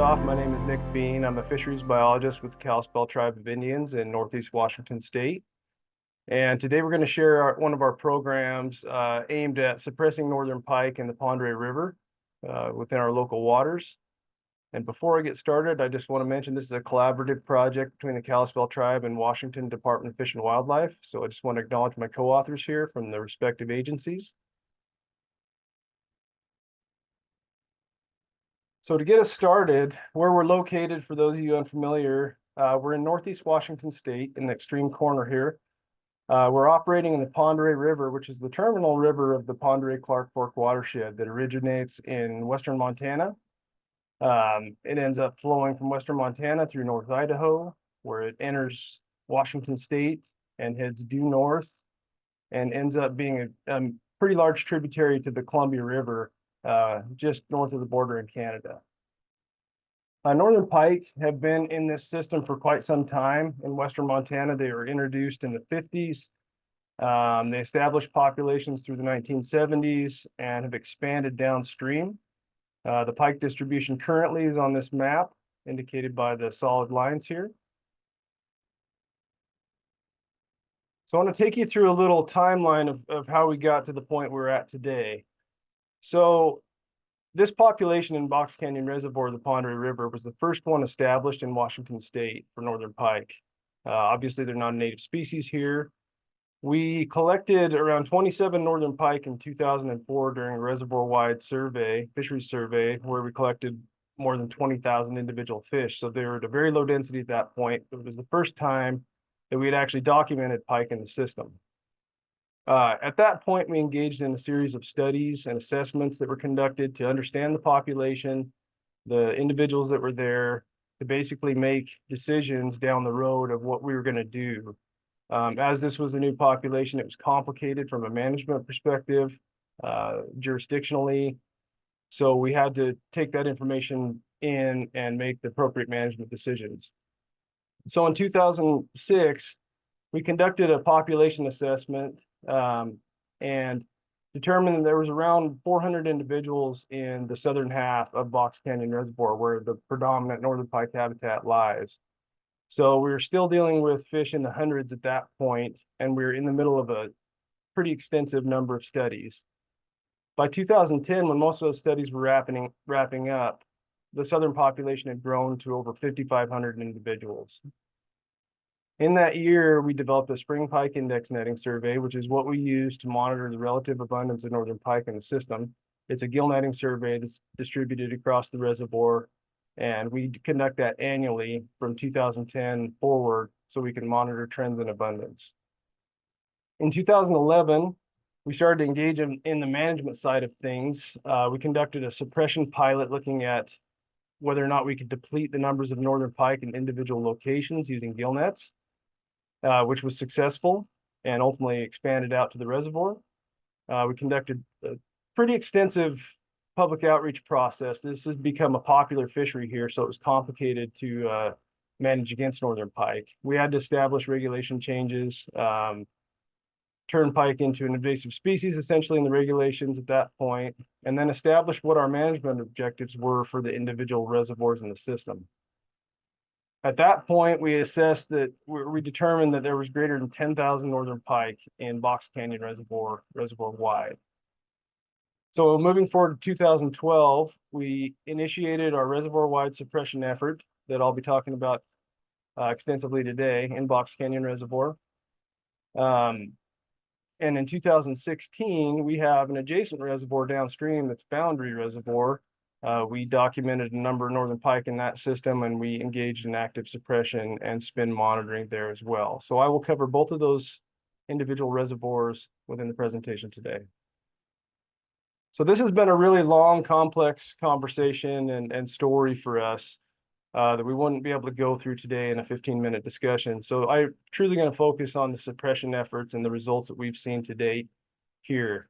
off, my name is Nick Bean. I'm a fisheries biologist with the Kalispel tribe of Indians in Northeast Washington State. And today we're going to share one of our programs aimed at suppressing northern pike in the Pend Oreille River within our local waters. And before I get started, I just want to mention this is a collaborative project between the Kalispel tribe and Washington Department of Fish and Wildlife. So I just want to acknowledge my co-authors here from the respective agencies. So to get us started, where we're located, for those of you unfamiliar, we're in Northeast Washington State in the extreme corner here. We're operating in the Pend Oreille River, which is the terminal river of the Pend Oreille-Clark Fork watershed that originates in western Montana. It ends up flowing from western Montana through North Idaho, where it enters Washington State and heads due north and ends up being a pretty large tributary to the Columbia River, just north of the border in Canada. Northern pike have been in this system for quite some time. In western Montana, they were introduced in the 50s. They established populations through the 1970s and have expanded downstream. The pike distribution currently is on this map, indicated by the solid lines here. So I want to take you through a little timeline of how we got to the point we're at today. So this population in Box Canyon Reservoir of the Pend Oreille River was the first one established in Washington State for northern pike. Obviously, they're not a native species here. We collected around 27 northern pike in 2004 during a reservoir-wide survey, fisheries survey, where we collected more than 20,000 individual fish. So they were at a very low density at that point. It was the first time that we had actually documented pike in the system. At that point, we engaged in a series of studies and assessments that were conducted to understand the population, the individuals that were there, to basically make decisions down the road of what we were going to do. As this was a new population, it was complicated from a management perspective, jurisdictionally. So we had to take that information in and make the appropriate management decisions. So in 2006, we conducted a population assessment and determined that there was around 400 individuals in the southern half of Box Canyon Reservoir, where the predominant northern pike habitat lies. So we were still dealing with fish in the hundreds at that point, and we were in the middle of a pretty extensive number of studies. By 2010, when most of those studies were wrapping up, the southern population had grown to over 5,500 individuals. In that year, we developed a spring pike index netting survey, which is what we use to monitor the relative abundance of northern pike in the system. It's a gill netting survey that's distributed across the reservoir, and we conduct that annually from 2010 forward so we can monitor trends in abundance. In 2011, we started to engage in the management side of things. We conducted a suppression pilot looking at whether or not we could deplete the numbers of northern pike in individual locations using gill nets, which was successful and ultimately expanded out to the reservoir. We conducted a pretty extensive public outreach process. This has become a popular fishery here, so it was complicated to manage against northern pike. We had to establish regulation changes, turn pike into an invasive species essentially in the regulations at that point, and then establish what our management objectives were for the individual reservoirs in the system. At that point, we assessed that we determined that there was greater than 10,000 northern pike in Box Canyon Reservoir wide. So moving forward to 2012, we initiated our reservoir-wide suppression effort that I'll be talking about extensively today in Box Canyon Reservoir. And in 2016, we have an adjacent reservoir downstream that's Boundary Reservoir. We documented a number of northern pike in that system, and we engaged in active suppression and spin monitoring there as well. So I will cover both of those individual reservoirs within the presentation today. So this has been a really long, complex conversation and story for us that we wouldn't be able to go through today in a 15-minute discussion. So I'm truly going to focus on the suppression efforts and the results that we've seen to date here.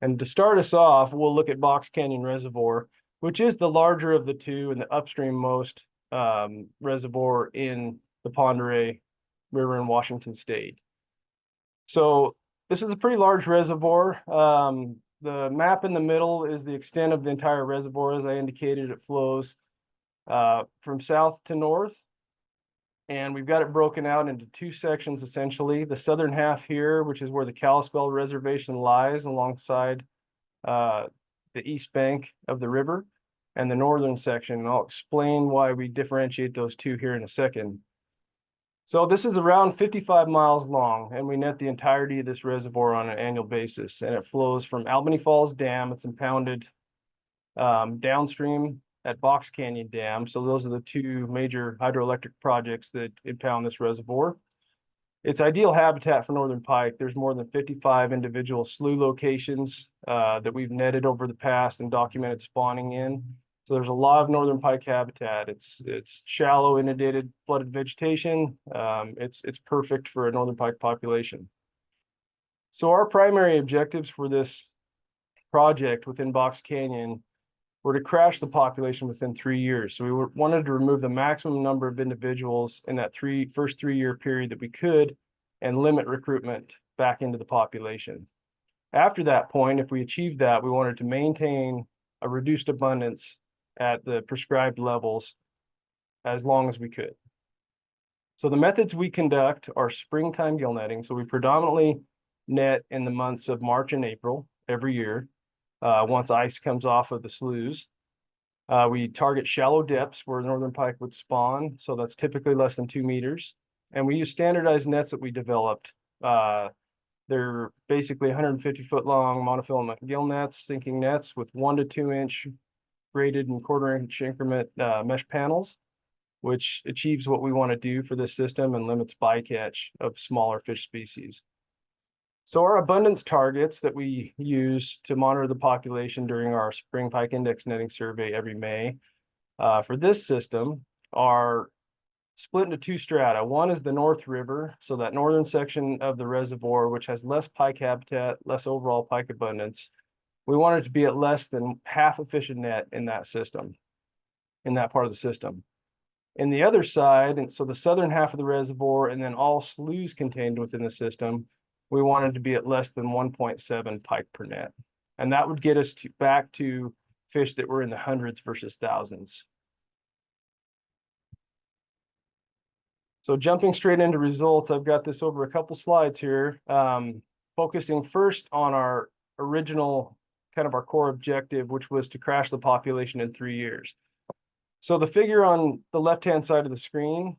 And to start us off, we'll look at Box Canyon Reservoir, which is the larger of the two and the upstream-most reservoir in the Pend Oreille River in Washington State. So this is a pretty large reservoir. the map in the middle is the extent of the entire reservoir. As I indicated, it flows from south to north. And we've got it broken out into two sections, essentially. The southern half here, which is where the Kalispel Reservation lies alongside the east bank of the river, and the northern section. And I'll explain why we differentiate those two here in a second. So this is around 55 miles long, and we net the entirety of this reservoir on an annual basis. And it flows from Albany Falls Dam. It's impounded downstream at Box Canyon Dam. So those are the two major hydroelectric projects that impound this reservoir. It's ideal habitat for northern pike. There's more than 55 individual slough locations that we've netted over the past and documented spawning in. So there's a lot of northern pike habitat. It's shallow, inundated, flooded vegetation. It's perfect for a northern pike population. So our primary objectives for this project within Box Canyon were to crash the population within 3 years. So we wanted to remove the maximum number of individuals in that first 3-year period that we could, and limit recruitment back into the population. After that point, if we achieved that, we wanted to maintain a reduced abundance at the prescribed levels as long as we could. So the methods we conduct are springtime gill netting. So we predominantly net in the months of March and April every year. Once ice comes off of the sloughs. We target shallow depths where northern pike would spawn, so that's typically less than 2 meters. And we use standardized nets that we developed. They're basically 150-foot long monofilament gill nets, sinking nets with 1 to 2 inch graded and 1/4 inch increment mesh panels, which achieves what we want to do for this system and limits bycatch of smaller fish species. So our abundance targets that we use to monitor the population during our spring pike index netting survey every May for this system are split into two strata. One is the North River, so that northern section of the reservoir, which has less pike habitat, less overall pike abundance. We want it to be at less than half a fish a net in that system, in that part of the system. In the other side, and so the southern half of the reservoir, and then all sloughs contained within the system, we wanted to be at less than 1.7 pike per net. And that would get us back to fish that were in the hundreds versus thousands. So jumping straight into results, I've got this over a couple slides here, focusing first on our original, kind of our core objective, which was to crash the population in 3 years. So the figure on the left-hand side of the screen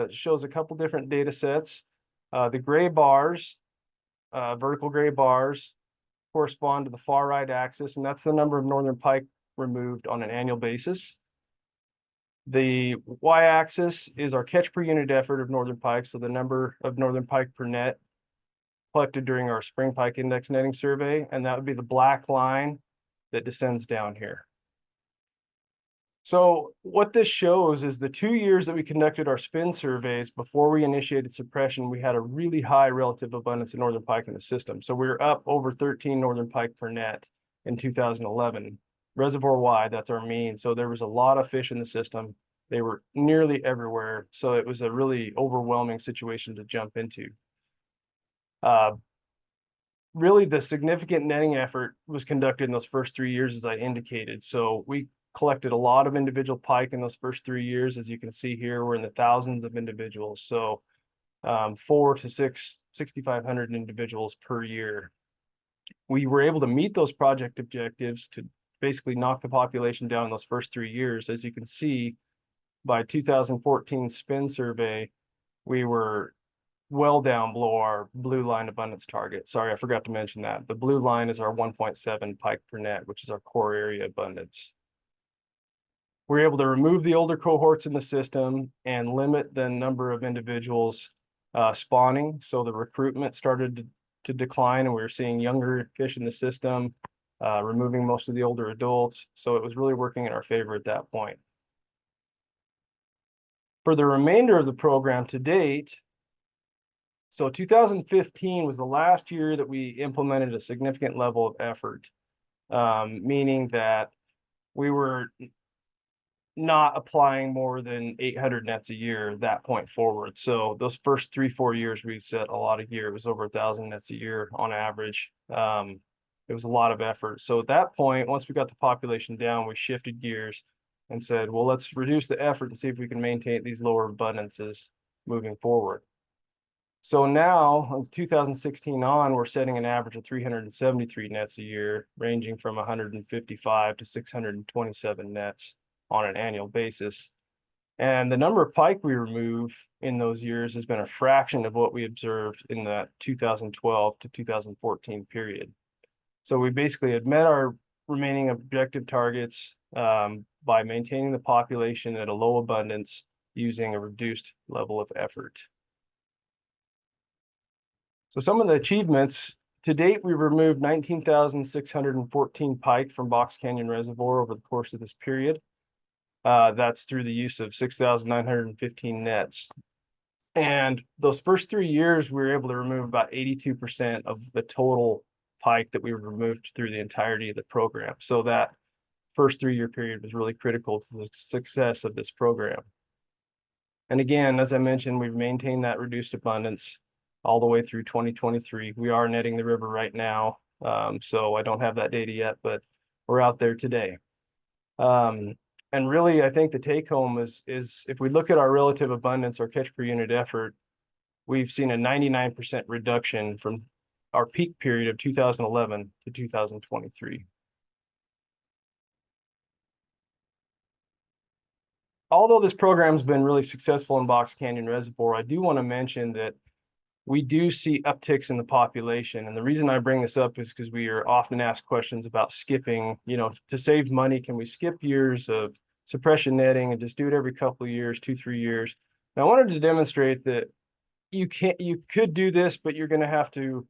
shows a couple different data sets. The gray bars, vertical gray bars, correspond to the far right axis, and that's the number of northern pike removed on an annual basis. The y-axis is our catch per unit effort of northern pike, so the number of northern pike per net collected during our spring pike index netting survey, and that would be the black line that descends down here. So what this shows is the 2 years that we conducted our spin surveys before we initiated suppression, we had a really high relative abundance of northern pike in the system. So we were up over 13 northern pike per net in 2011. Reservoir-wide, that's our mean. So there was a lot of fish in the system. They were nearly everywhere. So it was a really overwhelming situation to jump into. Really, the significant netting effort was conducted in those first 3 years, as I indicated. So we collected a lot of individual pike in those first 3 years. As you can see here, we're in the thousands of individuals. So 4 to 6,500 individuals per year. We were able to meet those project objectives to basically knock the population down in those first 3 years. As you can see, by 2014 spin survey, we were well down below our blue line abundance target. Sorry, I forgot to mention that. The blue line is our 1.7 pike per net, which is our core area abundance. We're able to remove the older cohorts in the system and limit the number of individuals spawning. So the recruitment started to decline, and we were seeing younger fish in the system, removing most of the older adults. So it was really working in our favor at that point. For the remainder of the program to date, so 2015 was the last year that we implemented a significant level of effort, meaning that we were not applying more than 800 nets a year at that point forward. So those first 3-4 years, we set a lot of gear. It was over 1,000 nets a year on average. It was a lot of effort. So at that point, once we got the population down, we shifted gears and said, well, let's reduce the effort and see if we can maintain these lower abundances moving forward. So now, in 2016 on, we're setting an average of 373 nets a year, ranging from 155 to 627 nets on an annual basis. And the number of pike we remove in those years has been a fraction of what we observed in that 2012 to 2014 period. So we basically had met our remaining objective targets by maintaining the population at a low abundance using a reduced level of effort. So some of the achievements, to date, we removed 19,614 pike from Box Canyon Reservoir over the course of this period. That's through the use of 6,915 nets. And those first 3 years, we were able to remove about 82% of the total pike that we removed through the entirety of the program. So that first 3-year period was really critical to the success of this program. And again, as I mentioned, we've maintained that reduced abundance all the way through 2023. We are netting the river right now, so I don't have that data yet, but we're out there today. And really, I think the take home is if we look at our relative abundance or catch per unit effort, we've seen a 99% reduction from our peak period of 2011 to 2023. Although this program's been really successful in Box Canyon Reservoir, I do want to mention that we do see upticks in the population. And the reason I bring this up is because we are often asked questions about skipping, to save money, can we skip years of suppression netting and just do it every couple of years, 2-3 years? And I wanted to demonstrate that you could do this, but you're going to have to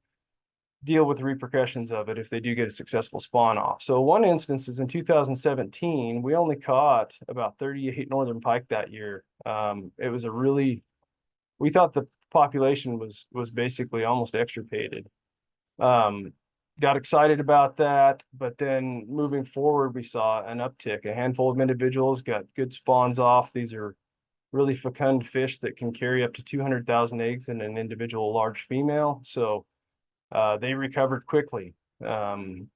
deal with the repercussions of it if they do get a successful spawn off. So one instance is in 2017, we only caught about 38 northern pike that year. It was we thought the population was basically almost extirpated. Got excited about that, but then moving forward, we saw an uptick. A handful of individuals got good spawns off. These are really fecund fish that can carry up to 200,000 eggs in an individual large female. So they recovered quickly. And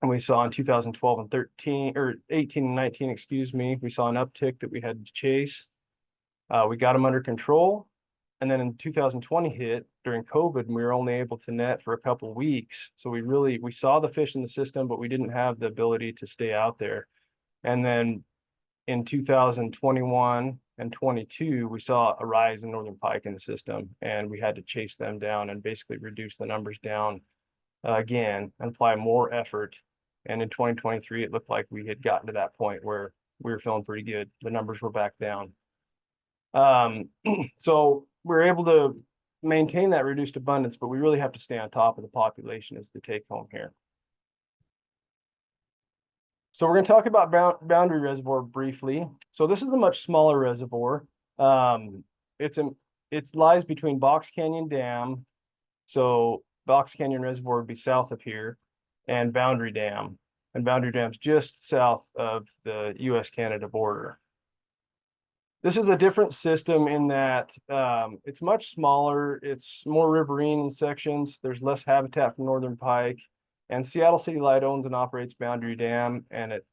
we saw in 2012 and 13 or 18 and 19, excuse me, we saw an uptick that we had to chase. We got them under control. And then in 2020 hit during COVID, and we were only able to net for a couple of weeks. So we saw the fish in the system, but we didn't have the ability to stay out there. And then in 2021 and 22, we saw a rise in northern pike in the system, and we had to chase them down and basically reduce the numbers down again and apply more effort. And in 2023, it looked like we had gotten to that point where we were feeling pretty good. The numbers were back down. So we're able to maintain that reduced abundance, but we really have to stay on top of the population as the take home here. So we're going to talk about Boundary Reservoir briefly. So this is a much smaller reservoir. It lies between Box Canyon Dam. So Box Canyon Reservoir would be south of here, and Boundary Dam. And Boundary Dam's just south of the US-Canada border. This is a different system in that it's much smaller. It's more riverine in sections. There's less habitat for northern pike. And Seattle City Light owns and operates Boundary Dam, and it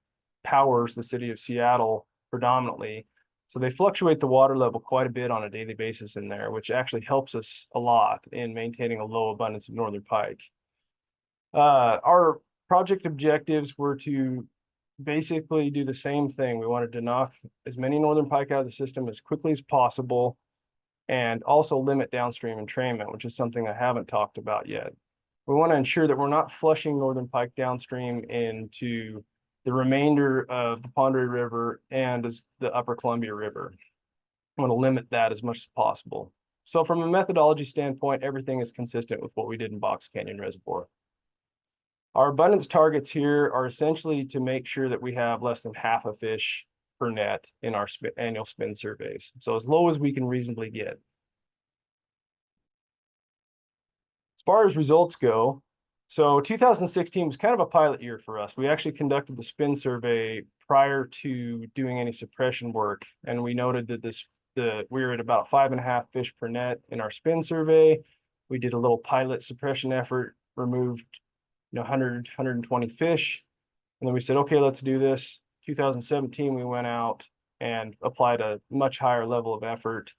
powers the city of Seattle predominantly. So they fluctuate the water level quite a bit on a daily basis in there, which actually helps us a lot in maintaining a low abundance of northern pike. Our project objectives were to basically do the same thing. We wanted to knock as many northern pike out of the system as quickly as possible, and also limit downstream entrainment, which is something I haven't talked about yet. We want to ensure that we're not flushing northern pike downstream into the remainder of the Pend Oreille River and as the upper Columbia River. I want to limit that as much as possible. So from a methodology standpoint, everything is consistent with what we did in Box Canyon Reservoir. Our abundance targets here are essentially to make sure that we have less than half a fish per net in our annual spin surveys. So as low as we can reasonably get. As far as results go, so 2016 was kind of a pilot year for us. We actually conducted the spin survey prior to doing any suppression work. And we noted that we were at about 5.5 fish per net in our spin survey. We did a little pilot suppression effort, removed 120 fish. And then we said, okay, let's do this. 2017, we went out and applied a much higher level of effort.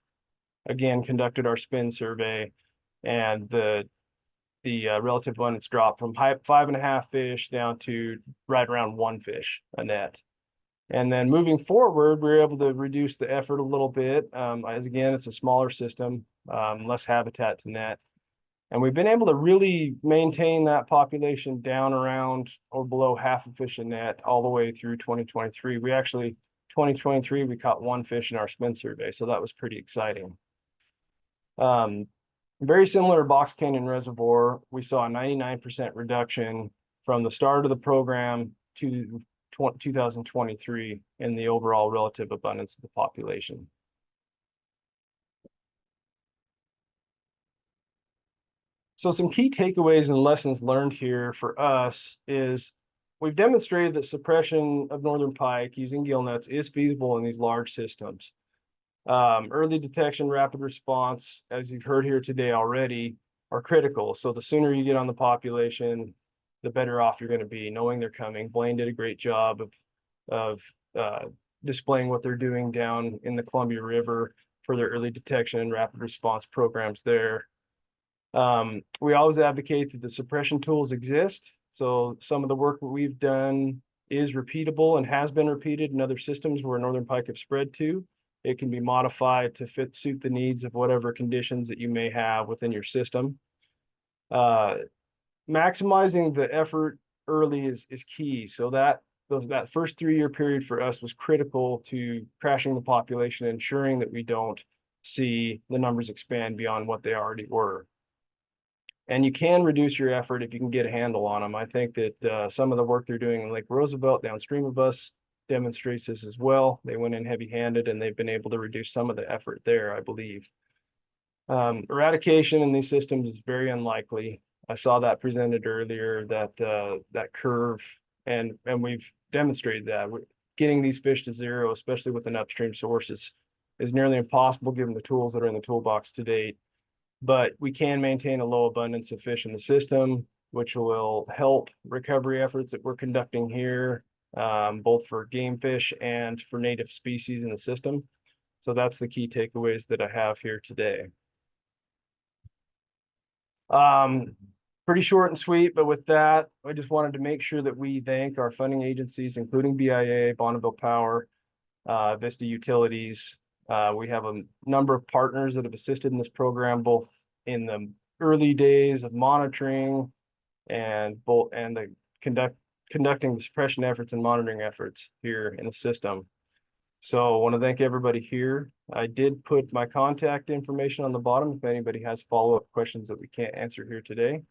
Again, conducted our spin survey, and the relative abundance dropped from 5.5 fish down to right around 1 fish a net. And then moving forward, we were able to reduce the effort a little bit. As again, it's a smaller system, less habitat to net. And we've been able to really maintain that population down around or below half a fish a net all the way through 2023. 2023, we caught 1 fish in our spin survey, so that was pretty exciting. Very similar to Box Canyon Reservoir, we saw a 99% reduction from the start of the program to 2023 in the overall relative abundance of the population. So some key takeaways and lessons learned here for us is we've demonstrated that suppression of northern pike using gill nets is feasible in these large systems. Early detection, rapid response, as you've heard here today already, are critical. So the sooner you get on the population, the better off you're going to be, knowing they're coming. Blaine did a great job of displaying what they're doing down in the Columbia River for their early detection and rapid response programs there. We always advocate that the suppression tools exist. So some of the work that we've done is repeatable and has been repeated in other systems where northern pike have spread to. It can be modified to suit the needs of whatever conditions that you may have within your system. Maximizing the effort early is key. So that first 3-year period for us was critical to crashing the population, ensuring that we don't see the numbers expand beyond what they already were. And you can reduce your effort if you can get a handle on them. I think that some of the work they're doing in Lake Roosevelt downstream of us demonstrates this as well. They went in heavy-handed and they've been able to reduce some of the effort there, I believe. Eradication in these systems is very unlikely. I saw that presented earlier, that curve, and we've demonstrated that. Getting these fish to zero, especially with an upstream source, is nearly impossible given the tools that are in the toolbox to date. But we can maintain a low abundance of fish in the system, which will help recovery efforts that we're conducting here, both for game fish and for native species in the system. So that's the key takeaways that I have here today. Pretty short and sweet, but with that, I just wanted to make sure that we thank our funding agencies, including BIA, Bonneville Power, Vista Utilities. We have a number of partners that have assisted in this program, both in the early days of monitoring and the conducting the suppression efforts and monitoring efforts here in the system. So I want to thank everybody here. I did put my contact information on the bottom if anybody has follow-up questions that we can't answer here today.